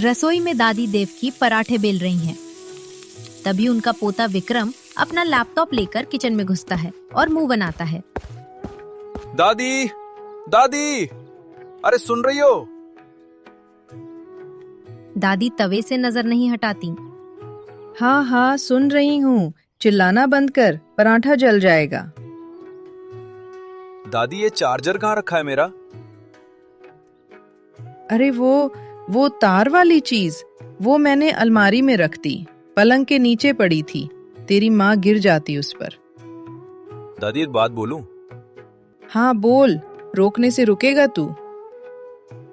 रसोई में दादी देवकी पराठे बेल रही हैं। तभी उनका पोता विक्रम अपना लैपटॉप लेकर किचन में घुसता है और मुंह बनाता है। दादी, दादी, अरे सुन रही हो? दादी तवे से नजर नहीं हटाती। हाँ हाँ सुन रही हूँ, चिल्लाना बंद कर, पराठा जल जाएगा। दादी, ये चार्जर कहाँ रखा है मेरा? अरे वो तार वाली चीज, वो मैंने अलमारी में रख दी, पलंग के नीचे पड़ी थी, तेरी माँ गिर जाती उस पर। दादी एक बात बोलूं? हाँ बोल, रोकने से रुकेगा तू?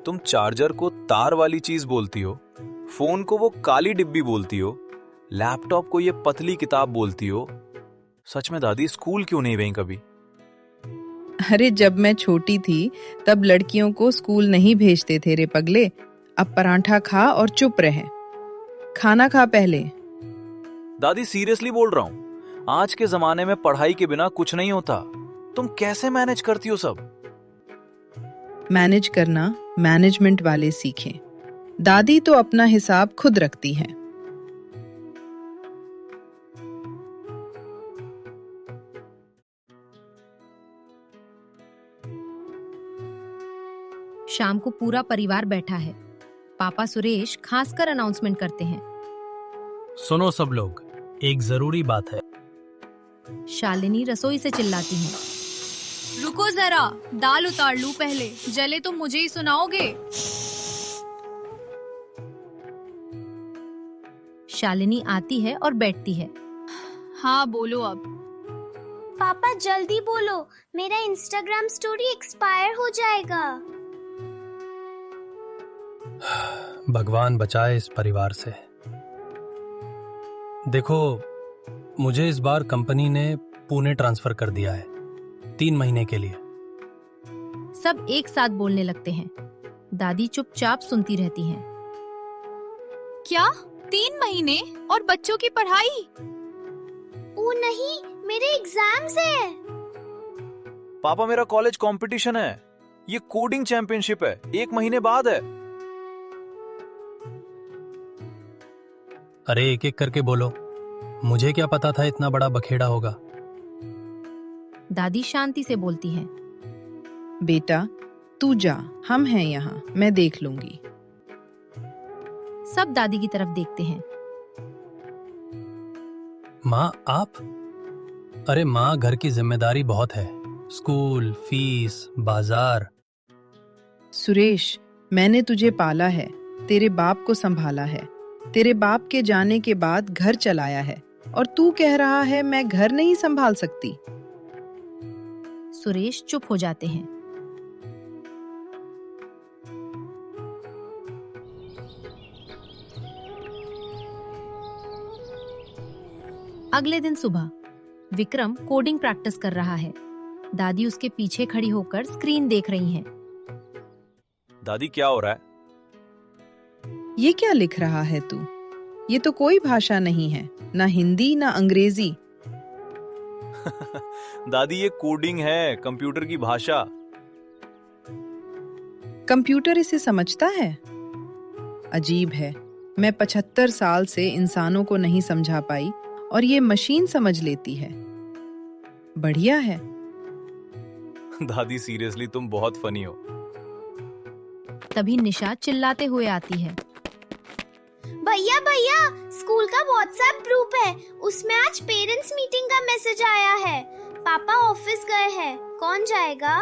तुम चार्जर को तार वाली चीज बोलती हो, फोन को वो काली डिब्बी बोलती हो, लैपटॉप को ये पतली किताब बोलती हो। सच में दादी, स्कूल क्यों नहीं गई कभी? अरे जब मैं छोटी थी तब लड़कियों को स्कूल नहीं भेजते थे रे पगले। अब पराठा खा और चुप रहे, खाना खा पहले। दादी सीरियसली बोल रहा हूँ, आज के जमाने में पढ़ाई के बिना कुछ नहीं होता। तुम कैसे मैनेज करती हो सब? मैनेज करना मैनेजमेंट वाले सीखें, दादी तो अपना हिसाब खुद रखती है। शाम को पूरा परिवार बैठा है। पापा सुरेश खासकर अनाउंसमेंट करते हैं। सुनो सब लोग, एक जरूरी बात है। शालिनी रसोई से चिल्लाती है। रुको जरा, दाल उतार लूं पहले, जले तो मुझे ही सुनाओगे। शालिनी आती है और बैठती है। हाँ बोलो अब। पापा जल्दी बोलो, मेरा इंस्टाग्राम स्टोरी एक्सपायर हो जाएगा। भगवान बचाए इस परिवार से। देखो, मुझे इस बार कंपनी ने पुणे ट्रांसफर कर दिया है 3 महीने के लिए। सब एक साथ बोलने लगते हैं। दादी चुपचाप सुनती रहती हैं। क्या 3 महीने और बच्चों की पढ़ाई? ओ नहीं, मेरे एग्जाम्स है। पापा, मेरा कॉलेज कंपटीशन है, ये कोडिंग चैंपियनशिप है, 1 महीने बाद है। अरे एक एक करके बोलो, मुझे क्या पता था इतना बड़ा बखेड़ा होगा। दादी शांति से बोलती हैं। बेटा तू जा, हम हैं यहाँ, मैं देख लूंगी। सब दादी की तरफ देखते हैं। माँ आप? अरे माँ, घर की जिम्मेदारी बहुत है, स्कूल, फीस, बाजार। सुरेश, मैंने तुझे पाला है, तेरे बाप को संभाला है, तेरे बाप के जाने के बाद घर चलाया है, और तू कह रहा है मैं घर नहीं संभाल सकती। सुरेश चुप हो जाते हैं। अगले दिन सुबह विक्रम कोडिंग प्रैक्टिस कर रहा है। दादी उसके पीछे खड़ी होकर स्क्रीन देख रही हैं। दादी क्या हो रहा है? ये क्या लिख रहा है तू? ये तो कोई भाषा नहीं है, ना हिंदी ना अंग्रेजी। दादी ये कोडिंग है, कंप्यूटर की भाषा। कंप्यूटर इसे समझता है? अजीब है, मैं 75 साल से इंसानों को नहीं समझा पाई और ये मशीन समझ लेती है। बढ़िया है। दादी सीरियसली तुम बहुत फनी हो। तभी निशा चिल्लाते हुए आती है। भैया भैया, स्कूल का व्हाट्सएप ग्रुप है, उसमें आज पेरेंट्स मीटिंग का मैसेज आया है। पापा ऑफिस गए हैं, कौन जाएगा?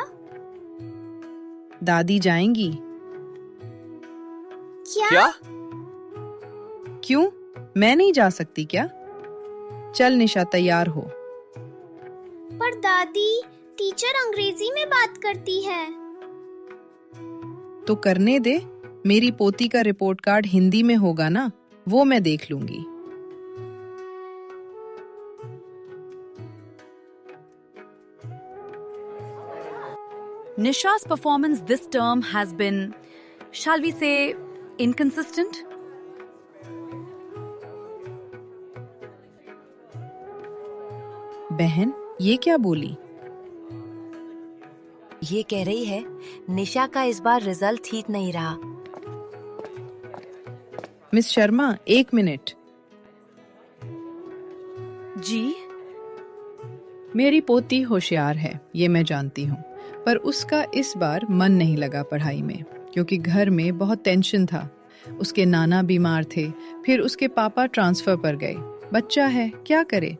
दादी जाएंगी। क्या? क्यों, मैं नहीं जा सकती क्या? चल निशा, तैयार हो। पर दादी, टीचर अंग्रेजी में बात करती है। तो करने दे, मेरी पोती का रिपोर्ट कार्ड हिंदी में होगा ना, वो मैं देख लूंगी। Nisha's performance this term has been, shall we say, inconsistent? बहन, ये क्या बोली? ये कह रही है निशा का इस बार रिजल्ट ठीक नहीं रहा। Miss Sharma, 1 minute. जी। मेरी पोती होशियार है, ये मैं जानती हूँ, पर उसका इस बार मन नहीं लगा पढ़ाई में, क्योंकि घर में बहुत टेंशन था। उसके नाना बीमार थे, फिर उसके पापा ट्रांसफर पर गए। बच्चा है, क्या करे?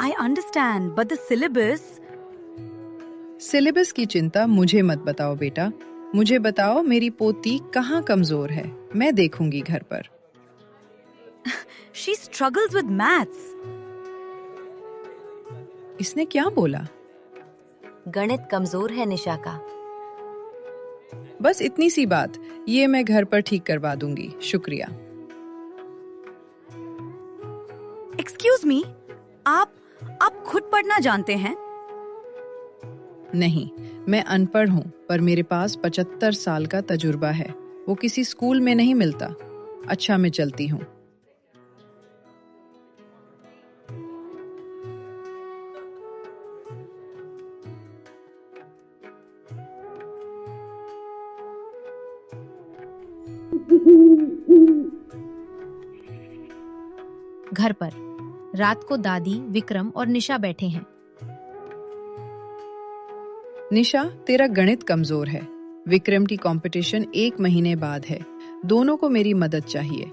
I understand, but the syllabus. Syllabus की चिंता मुझे मत बताओ बेटा, मुझे बताओ मेरी पोती कहाँ कमजोर है, मैं देखूंगी घर पर। She struggles with maths. इसने क्या बोला? गणित कमजोर है निशा का। बस इतनी सी बात, ये मैं घर पर ठीक करवा दूंगी, शुक्रिया। Excuse me, आप खुद पढ़ना जानते हैं? नहीं, मैं अनपढ़ हूँ, पर मेरे पास 75 साल का तजुर्बा है। वो किसी स्कूल में नहीं मिलता। अच्छा, मैं चलती हूँ। घर पर रात को दादी, विक्रम और निशा बैठे हैं। निशा, तेरा गणित कमजोर है। विक्रम की कंपटीशन 1 महीने बाद है। दोनों को मेरी मदद चाहिए।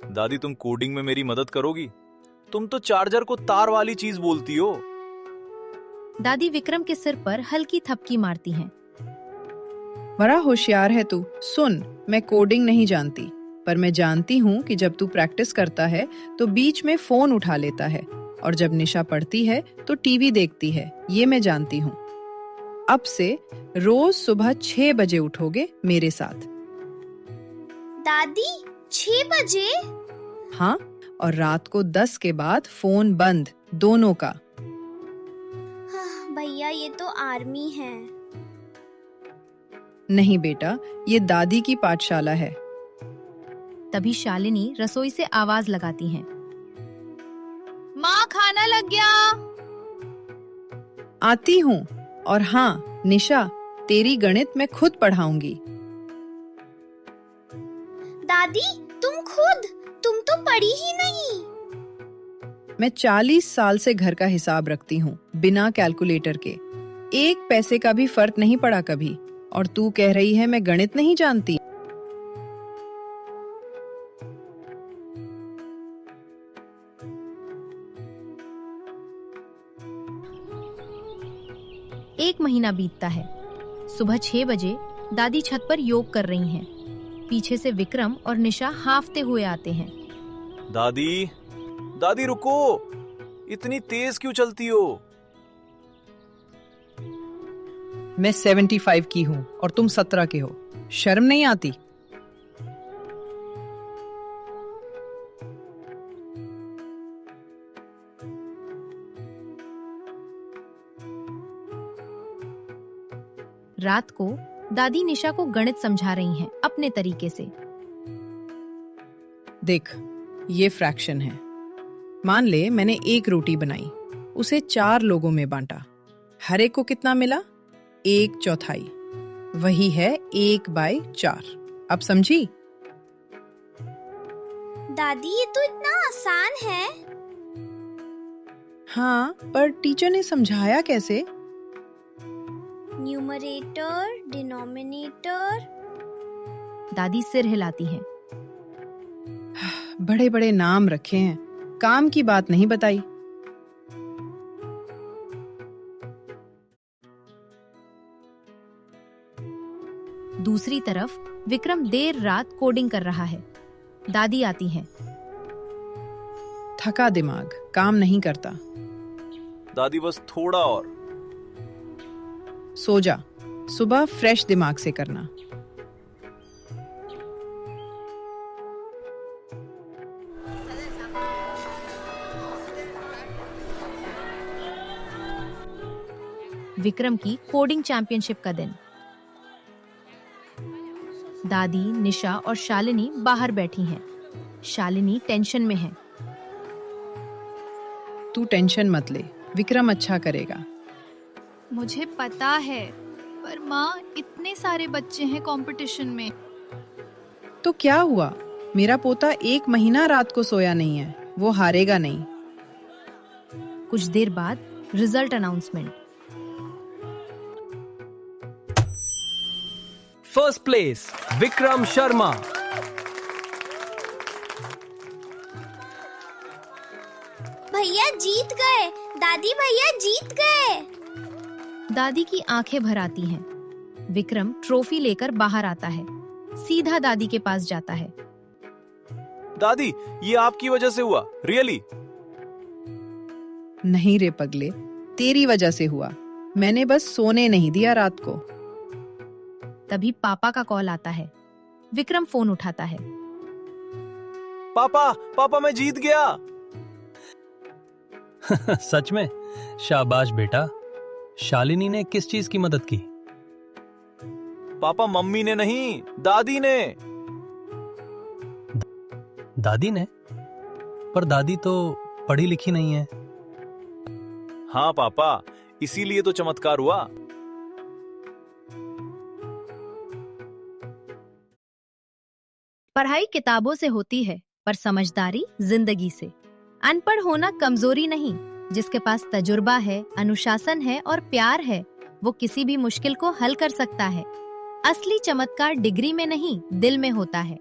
दादी, तुम कोडिंग में मेरी मदद करोगी? तुम तो चार्जर को तार वाली चीज बोलती हो। दादी विक्रम के सिर पर हल्की थपकी मारती हैं। बड़ा होशियार है तू। सुन, मैं कोडिंग नहीं जानती, पर मैं जानती हूँ कि जब तू प्रैक्टिस करता है तो बीच में फोन उठा लेता है, और जब निशा पढ़ती है तो टीवी देखती है, ये मैं जानती हूँ। अब से रोज सुबह 6 बजे उठोगे मेरे साथ। दादी 6 बजे? हाँ, और रात को 10 के बाद फोन बंद, दोनों का। भैया, ये तो आर्मी है। नहीं बेटा, ये दादी की पाठशाला है। तभी शालिनी रसोई से आवाज लगाती हैं। माँ, खाना लग गया। आती हूँ। और हाँ निशा, तेरी गणित मैं खुद पढ़ाऊंगी। दादी, तुम तो पढ़ी ही नहीं। मैं 40 साल से घर का हिसाब रखती हूँ, बिना कैलकुलेटर के। 1 पैसे का भी फर्क नहीं पड़ा कभी, और तू कह रही है मैं गणित नहीं जानती। एक महीना बीतता है। सुबह 6 बजे दादी छत पर योग कर रही हैं। पीछे से विक्रम और निशा हांफते हुए आते हैं। दादी, दादी रुको, इतनी तेज क्यों चलती हो? मैं 75 की हूँ और तुम 17 के हो, शर्म नहीं आती? रात को दादी निशा को गणित समझा रही हैं अपने तरीके से। देख, ये फ्रैक्शन है। मान ले मैंने 1 रोटी बनाई, उसे 4 लोगों में बांटा। हर एक को कितना मिला? 1/4। वही है 1/4। अब समझी? दादी, ये तो इतना आसान है। हाँ, पर टीचर ने समझाया कैसे? Numerator, denominator. दादी सिर हिलाती हैं। बड़े बड़े नाम रखे हैं, काम की बात नहीं बताई। दूसरी तरफ विक्रम देर रात कोडिंग कर रहा है। दादी आती हैं। थका दिमाग, काम नहीं करता। दादी, बस थोड़ा और। सो जा, सुबह फ्रेश दिमाग से करना। विक्रम की कोडिंग चैंपियनशिप का दिन। दादी, निशा और शालिनी बाहर बैठी हैं। शालिनी टेंशन में है। तू टेंशन मत ले, विक्रम अच्छा करेगा। मुझे पता है, पर माँ, इतने सारे बच्चे हैं कंपटीशन में। तो क्या हुआ? मेरा पोता 1 महीना रात को सोया नहीं है, वो हारेगा नहीं। कुछ देर बाद result announcement. First place Vikram Sharma. भैया जीत गए, दादी भैया जीत गए। दादी की आंखें भर आती हैं। विक्रम ट्रॉफी लेकर बाहर आता है, सीधा दादी के पास जाता है। दादी, ये आपकी वजह से हुआ, रियली? नहीं रे पगले, तेरी वजह से हुआ। मैंने बस सोने नहीं दिया रात को। तभी पापा का कॉल आता है। विक्रम फोन उठाता है। पापा, पापा मैं जीत गया। सच में? शाबाश बेटा। शालिनी ने किस चीज की मदद की? पापा मम्मी ने नहीं, दादी ने। दादी ने? पर दादी तो पढ़ी लिखी नहीं है। हाँ पापा, इसीलिए तो चमत्कार हुआ। पढ़ाई किताबों से होती है, पर समझदारी जिंदगी से। अनपढ़ होना कमजोरी नहीं, जिसके पास तजुर्बा है, अनुशासन है और प्यार है, वो किसी भी मुश्किल को हल कर सकता है। असली चमत्कार डिग्री में नहीं, दिल में होता है।